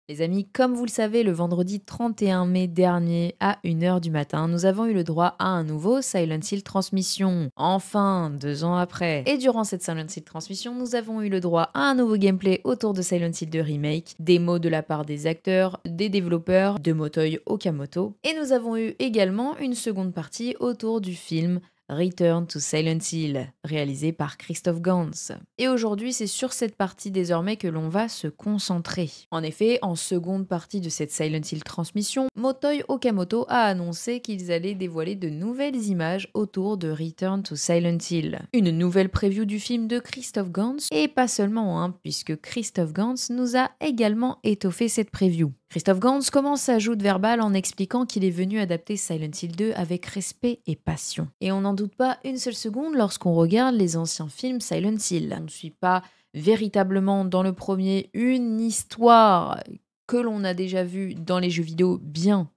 Les amis, comme vous le savez, le vendredi 31 mai dernier à 1 h du matin, nous avons eu le droit à un nouveau Silent Hill Transmission. Enfin, 2 ans après. Et durant cette Silent Hill Transmission, nous avons eu le droit à un nouveau gameplay autour de Silent Hill 2 Remake, des mots de la part des acteurs, des développeurs, de Motoi Okamoto. Et nous avons eu également une seconde partie autour du film Return to Silent Hill, réalisé par Christophe Gans. Et aujourd'hui, c'est sur cette partie désormais que l'on va se concentrer. En effet, en seconde partie de cette Silent Hill transmission, Motoi Okamoto a annoncé qu'ils allaient dévoiler de nouvelles images autour de Return to Silent Hill. Une nouvelle preview du film de Christophe Gans, et pas seulement, puisque Christophe Gans nous a également étoffé cette preview. Christophe Gans commence sa joute verbale en expliquant qu'il est venu adapter Silent Hill 2 avec respect et passion. Et on n'en doute pas une seule seconde lorsqu'on regarde les anciens films Silent Hill. On ne suit pas véritablement dans le premier une histoire que l'on a déjà vue dans les jeux vidéo, bien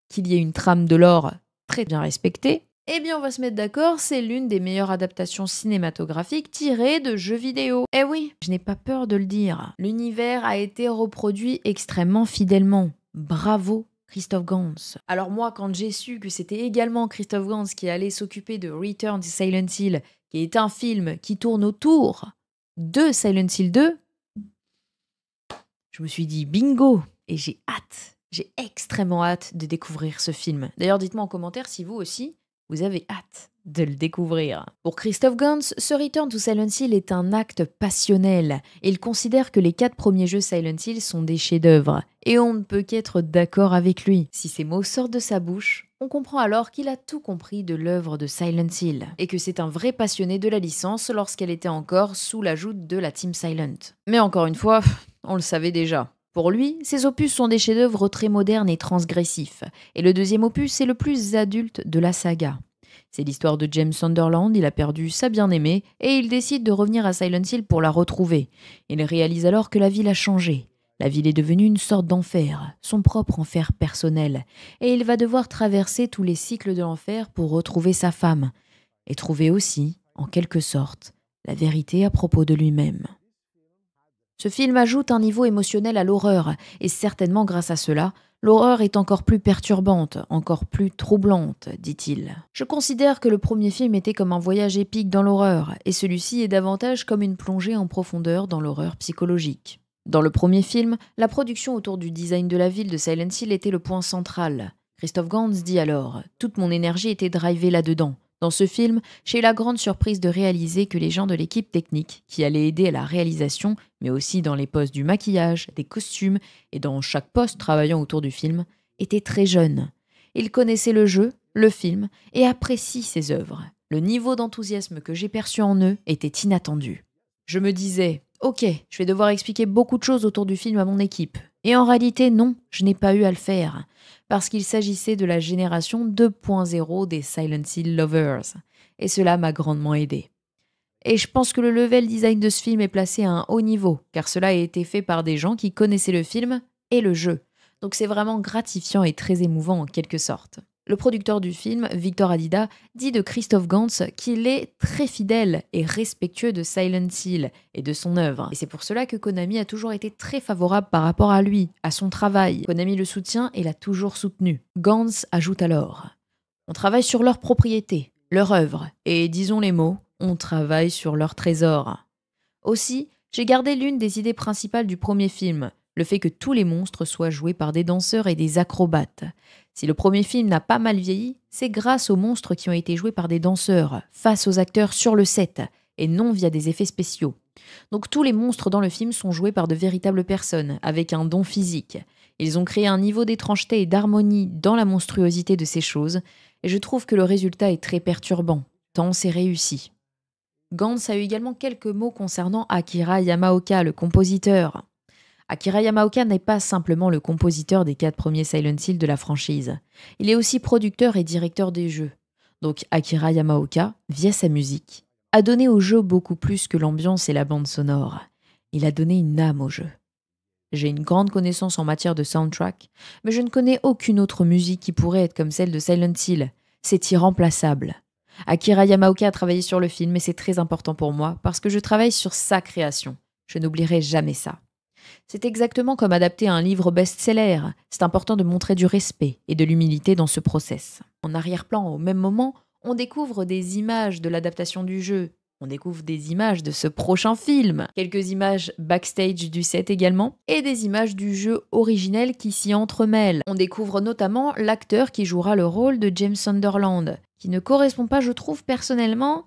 qu'il y ait une trame de lore très bien respectée. Eh bien, on va se mettre d'accord, c'est l'une des meilleures adaptations cinématographiques tirées de jeux vidéo. Eh oui, je n'ai pas peur de le dire. L'univers a été reproduit extrêmement fidèlement. Bravo, Christophe Gans. Alors moi, quand j'ai su que c'était également Christophe Gans qui allait s'occuper de Return to Silent Hill, qui est un film qui tourne autour de Silent Hill 2, je me suis dit bingo, et j'ai hâte. J'ai extrêmement hâte de découvrir ce film. D'ailleurs, dites-moi en commentaire si vous aussi, vous avez hâte de le découvrir. Pour Christophe Gans, ce Return to Silent Hill est un acte passionnel. Il considère que les 4 premiers jeux Silent Hill sont des chefs-d'œuvre. Et on ne peut qu'être d'accord avec lui. Si ces mots sortent de sa bouche, on comprend alors qu'il a tout compris de l'œuvre de Silent Hill. Et que c'est un vrai passionné de la licence lorsqu'elle était encore sous la joute de la Team Silent. Mais encore une fois, on le savait déjà. Pour lui, ces opus sont des chefs-d'œuvre très modernes et transgressifs, et le deuxième opus est le plus adulte de la saga. C'est l'histoire de James Sunderland, il a perdu sa bien-aimée, et il décide de revenir à Silent Hill pour la retrouver. Il réalise alors que la ville a changé. La ville est devenue une sorte d'enfer, son propre enfer personnel, et il va devoir traverser tous les cycles de l'enfer pour retrouver sa femme, et trouver aussi, en quelque sorte, la vérité à propos de lui-même. Ce film ajoute un niveau émotionnel à l'horreur, et certainement grâce à cela, l'horreur est encore plus perturbante, encore plus troublante, dit-il. Je considère que le premier film était comme un voyage épique dans l'horreur, et celui-ci est davantage comme une plongée en profondeur dans l'horreur psychologique. Dans le premier film, la production autour du design de la ville de Silent Hill était le point central. Christophe Gans dit alors « Toute mon énergie était drivée là-dedans ». Dans ce film, j'ai eu la grande surprise de réaliser que les gens de l'équipe technique, qui allaient aider à la réalisation, mais aussi dans les postes du maquillage, des costumes et dans chaque poste travaillant autour du film, étaient très jeunes. Ils connaissaient le jeu, le film et apprécient ses œuvres. Le niveau d'enthousiasme que j'ai perçu en eux était inattendu. Je me disais, ok, je vais devoir expliquer beaucoup de choses autour du film à mon équipe. Et en réalité, non, je n'ai pas eu à le faire. Parce qu'il s'agissait de la génération 2.0 des Silent Hill Lovers. Et cela m'a grandement aidé. Et je pense que le level design de ce film est placé à un haut niveau, car cela a été fait par des gens qui connaissaient le film et le jeu. Donc c'est vraiment gratifiant et très émouvant en quelque sorte. Le producteur du film, Victor Adida, dit de Christophe Gans qu'il est très fidèle et respectueux de Silent Hill et de son œuvre. Et c'est pour cela que Konami a toujours été très favorable par rapport à lui, à son travail. Konami le soutient et l'a toujours soutenu. Gans ajoute alors « On travaille sur leur propriété, leur œuvre, et disons les mots, on travaille sur leur trésor. » Aussi, j'ai gardé l'une des idées principales du premier film, le fait que tous les monstres soient joués par des danseurs et des acrobates. Si le premier film n'a pas mal vieilli, c'est grâce aux monstres qui ont été joués par des danseurs, face aux acteurs sur le set, et non via des effets spéciaux. Donc tous les monstres dans le film sont joués par de véritables personnes, avec un don physique. Ils ont créé un niveau d'étrangeté et d'harmonie dans la monstruosité de ces choses, et je trouve que le résultat est très perturbant, tant c'est réussi. Gans a eu également quelques mots concernant Akira Yamaoka, le compositeur. Akira Yamaoka n'est pas simplement le compositeur des 4 premiers Silent Hill de la franchise. Il est aussi producteur et directeur des jeux. Donc Akira Yamaoka, via sa musique, a donné au jeu beaucoup plus que l'ambiance et la bande sonore. Il a donné une âme au jeu. J'ai une grande connaissance en matière de soundtrack, mais je ne connais aucune autre musique qui pourrait être comme celle de Silent Hill. C'est irremplaçable. Akira Yamaoka a travaillé sur le film et c'est très important pour moi parce que je travaille sur sa création. Je n'oublierai jamais ça. C'est exactement comme adapter un livre best-seller. C'est important de montrer du respect et de l'humilité dans ce process. En arrière-plan, au même moment, on découvre des images de l'adaptation du jeu. On découvre des images de ce prochain film, quelques images backstage du set également, et des images du jeu originel qui s'y entremêlent. On découvre notamment l'acteur qui jouera le rôle de James Sunderland, qui ne correspond pas, je trouve personnellement,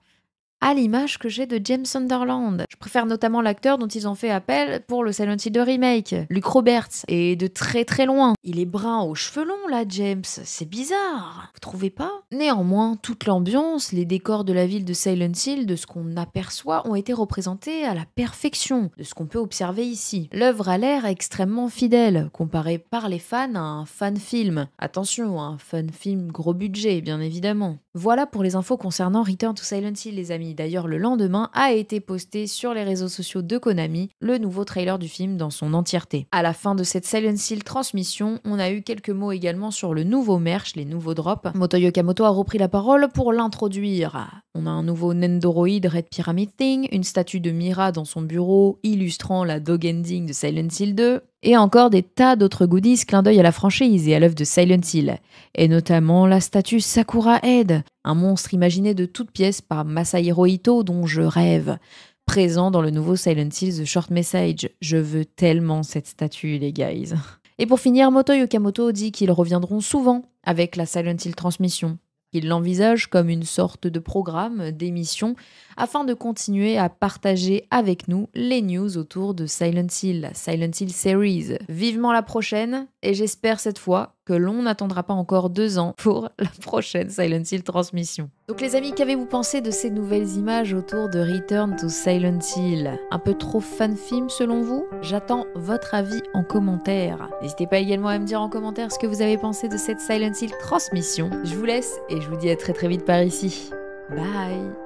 à l'image que j'ai de James Sunderland. Je préfère notamment l'acteur dont ils ont fait appel pour le Silent Hill 2 remake, Luke Roberts, et de très très loin. Il est brun aux cheveux longs là, James, c'est bizarre, vous trouvez pas? Néanmoins, toute l'ambiance, les décors de la ville de Silent Hill, de ce qu'on aperçoit, ont été représentés à la perfection, de ce qu'on peut observer ici. L'œuvre a l'air extrêmement fidèle, comparée par les fans à un fan-film. Attention, un fan-film gros budget, bien évidemment. Voilà pour les infos concernant Return to Silent Hill, les amis. D'ailleurs, le lendemain a été posté sur les réseaux sociaux de Konami le nouveau trailer du film dans son entièreté. À la fin de cette Silent Hill transmission, on a eu quelques mots également sur le nouveau merch, les nouveaux drops. Motoyo Kamoto a repris la parole pour l'introduire. On a un nouveau Nendoroid Red Pyramid Thing, une statue de Mira dans son bureau illustrant la dog ending de Silent Hill 2, et encore des tas d'autres goodies clin d'œil à la franchise et à l'œuvre de Silent Hill, et notamment la statue Sakura Head, un monstre imaginé de toutes pièces par Masahiro Ito dont je rêve, présent dans le nouveau Silent Hill The Short Message. Je veux tellement cette statue, les guys. Et pour finir, Motoyo Kamoto dit qu'ils reviendront souvent avec la Silent Hill transmission. Il l'envisage comme une sorte de programme, d'émission, afin de continuer à partager avec nous les news autour de Silent Hill, la Silent Hill Series. Vivement la prochaine, et j'espère cette fois que l'on n'attendra pas encore 2 ans pour la prochaine Silent Hill transmission. Donc les amis, qu'avez-vous pensé de ces nouvelles images autour de Return to Silent Hill? Un peu trop fan-film selon vous? J'attends votre avis en commentaire. N'hésitez pas également à me dire en commentaire ce que vous avez pensé de cette Silent Hill transmission. Je vous laisse et je vous dis à très très vite par ici. Bye!